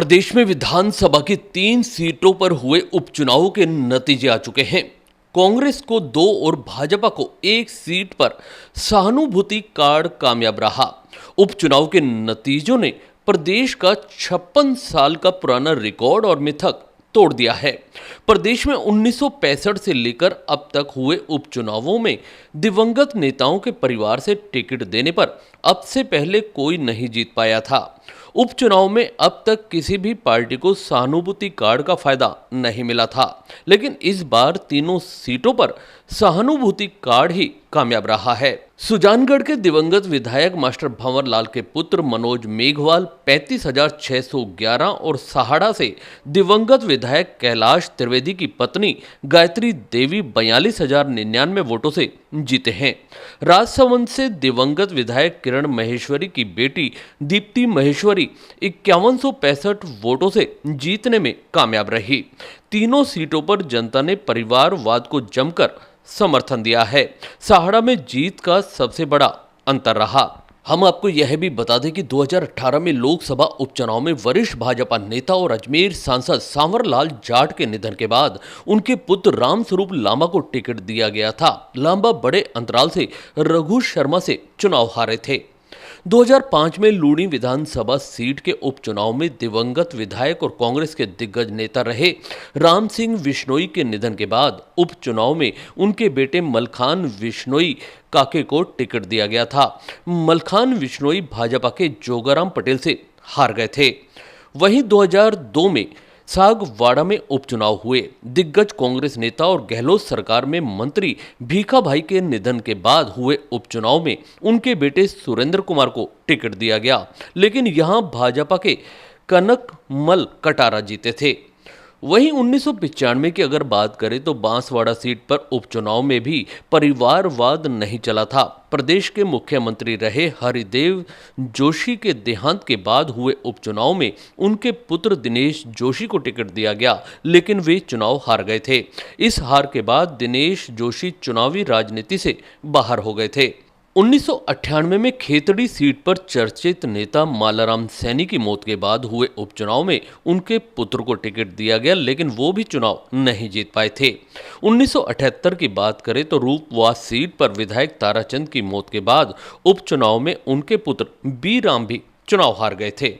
प्रदेश में विधानसभा की 3 सीटों पर हुए उपचुनाव के नतीजे आ चुके हैं। कांग्रेस को 2 और भाजपा को 1 सीट पर सहानुभूति कार्ड कामयाब रहा। उपचुनाव के नतीजों ने प्रदेश का 56 साल का पुराना रिकॉर्ड और मिथक तोड़ दिया है। प्रदेश में 1965 से लेकर अब तक हुए उपचुनावों में दिवंगत नेताओं के परिवार से टिकट देने पर अब से पहले कोई नहीं जीत पाया था। उपचुनाव में अब तक किसी भी पार्टी को सहानुभूति कार्ड का फायदा नहीं मिला था, लेकिन इस बार तीनों सीटों पर सहानुभूति कार्ड ही कामयाब रहा है। सुजानगढ़ के दिवंगत विधायक मास्टर भंवर लाल के पुत्र मनोज मेघवाल 35,611 और सहाड़ा से दिवंगत विधायक कैलाश त्रिवेदी की पत्नी गायत्री देवी 42,099 वोटों से जीते हैं। राजसमंद से दिवंगत विधायक किरण महेश्वरी की बेटी दीप्ति महेश्वरी 5165 वोटों से जीतने में कामयाब रही। तीनों सीटों पर जनता ने परिवारवाद को जमकर समर्थन दिया है। सहाड़ा में जीत का सबसे बड़ा अंतर रहा। हम आपको यह भी बता दें कि 2018 में लोकसभा उपचुनाव में वरिष्ठ भाजपा नेता और अजमेर सांसद सांवर लाल जाट के निधन के बाद उनके पुत्र रामस्वरूप लांबा को टिकट दिया गया था। लांबा बड़े अंतराल से रघु शर्मा से चुनाव हारे थे। 2005 में लूणी विधानसभा सीट के उपचुनाव में दिवंगत विधायक और कांग्रेस के दिग्गज नेता रहे राम सिंह विश्नोई के निधन के बाद उपचुनाव में उनके बेटे मलखान विश्नोई काके को टिकट दिया गया था। मलखान विश्नोई भाजपा के जोगाराम पटेल से हार गए थे। वहीं 2002 में सागवाड़ा में उपचुनाव हुए। दिग्गज कांग्रेस नेता और गहलोत सरकार में मंत्री भीखा भाई के निधन के बाद हुए उपचुनाव में उनके बेटे सुरेंद्र कुमार को टिकट दिया गया, लेकिन यहां भाजपा के कनकमल कटारा जीते थे। वहीं 1995 की अगर बात करें तो बांसवाड़ा सीट पर उपचुनाव में भी परिवारवाद नहीं चला था। प्रदेश के मुख्यमंत्री रहे हरिदेव जोशी के देहांत के बाद हुए उपचुनाव में उनके पुत्र दिनेश जोशी को टिकट दिया गया, लेकिन वे चुनाव हार गए थे। इस हार के बाद दिनेश जोशी चुनावी राजनीति से बाहर हो गए थे। 1998 में खेतड़ी सीट पर चर्चित नेता मालाराम सैनी की मौत के बाद हुए उपचुनाव में उनके पुत्र को टिकट दिया गया, लेकिन वो भी चुनाव नहीं जीत पाए थे। 1978 की बात करें तो रूपवास सीट पर विधायक ताराचंद की मौत के बाद उपचुनाव में उनके पुत्र बी राम भी चुनाव हार गए थे।